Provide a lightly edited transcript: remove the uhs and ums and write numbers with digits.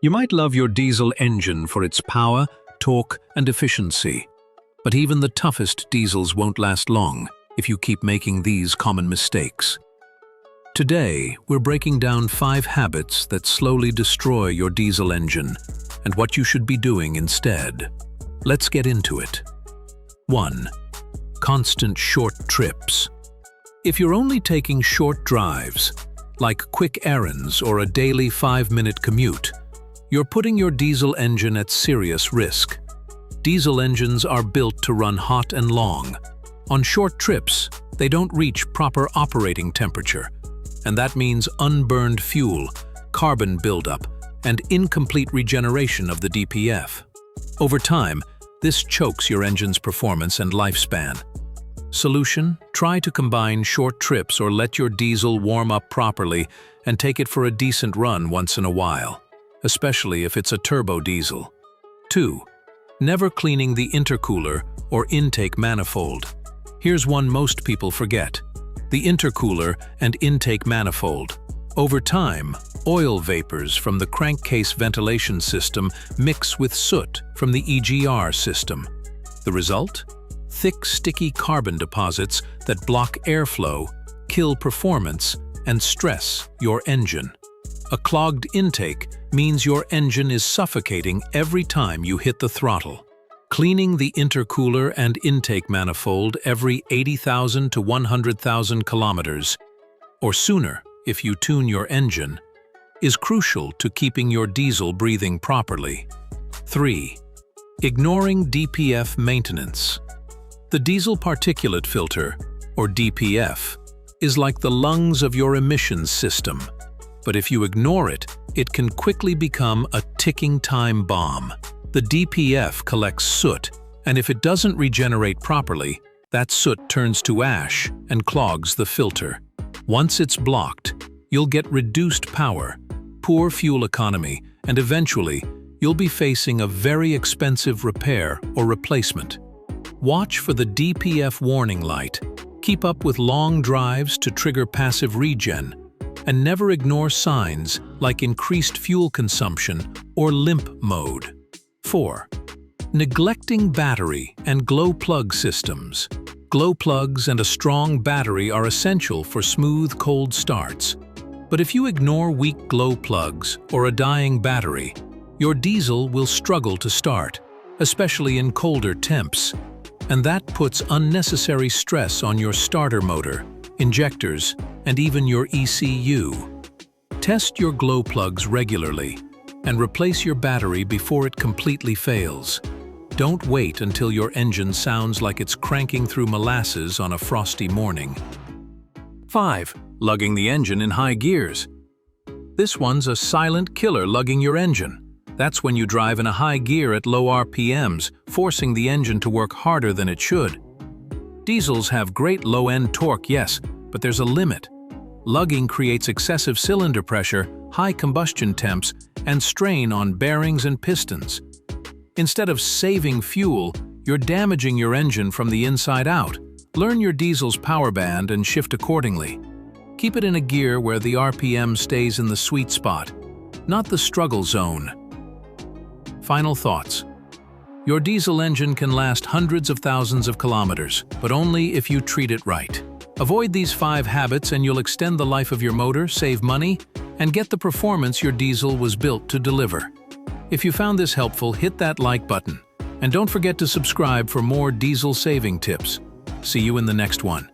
You might love your diesel engine for its power, torque, and efficiency. But even the toughest diesels won't last long if you keep making these common mistakes. Today, we're breaking down 5 habits that slowly destroy your diesel engine and what you should be doing instead. Let's get into it. 1. Constant short trips. If you're only taking short drives, like quick errands or a daily 5-minute commute, you're putting your diesel engine at serious risk. Diesel engines are built to run hot and long. On short trips, they don't reach proper operating temperature, and that means unburned fuel, carbon buildup, and incomplete regeneration of the DPF. Over time, this chokes your engine's performance and lifespan. Solution: try to combine short trips or let your diesel warm up properly and take it for a decent run once in a while, especially if it's a turbo diesel. 2. Never cleaning the intercooler or intake manifold. Here's one most people forget: the intercooler and intake manifold. Over time, oil vapors from the crankcase ventilation system mix with soot from the EGR system. The result? Thick, sticky carbon deposits that block airflow, kill performance, and stress your engine. A clogged intake means your engine is suffocating every time you hit the throttle. Cleaning the intercooler and intake manifold every 80,000 to 100,000 kilometers, or sooner if you tune your engine, is crucial to keeping your diesel breathing properly. 3. Ignoring DPF maintenance. The diesel particulate filter, or DPF, is like the lungs of your emissions system. But if you ignore it, it can quickly become a ticking time bomb. The DPF collects soot, and if it doesn't regenerate properly, that soot turns to ash and clogs the filter. Once it's blocked, you'll get reduced power, poor fuel economy, and eventually, you'll be facing a very expensive repair or replacement. Watch for the DPF warning light. Keep up with long drives to trigger passive regen, and never ignore signs like increased fuel consumption or limp mode. 4. Neglecting battery and glow plug systems. Glow plugs and a strong battery are essential for smooth cold starts. But if you ignore weak glow plugs or a dying battery, your diesel will struggle to start, especially in colder temps. And that puts unnecessary stress on your starter motor, injectors, and even your ECU. Test your glow plugs regularly and replace your battery before it completely fails. Don't wait until your engine sounds like it's cranking through molasses on a frosty morning. 5. Lugging the engine in high gears. This one's a silent killer, lugging your engine. That's when you drive in a high gear at low RPMs, forcing the engine to work harder than it should. Diesels have great low-end torque, yes, but there's a limit. Lugging creates excessive cylinder pressure, high combustion temps, and strain on bearings and pistons. Instead of saving fuel, you're damaging your engine from the inside out. Learn your diesel's power band and shift accordingly. Keep it in a gear where the RPM stays in the sweet spot, not the struggle zone. Final thoughts. Your diesel engine can last hundreds of thousands of kilometers, but only if you treat it right. Avoid these 5 habits and you'll extend the life of your motor, save money, and get the performance your diesel was built to deliver. If you found this helpful, hit that like button. And don't forget to subscribe for more diesel saving tips. See you in the next one.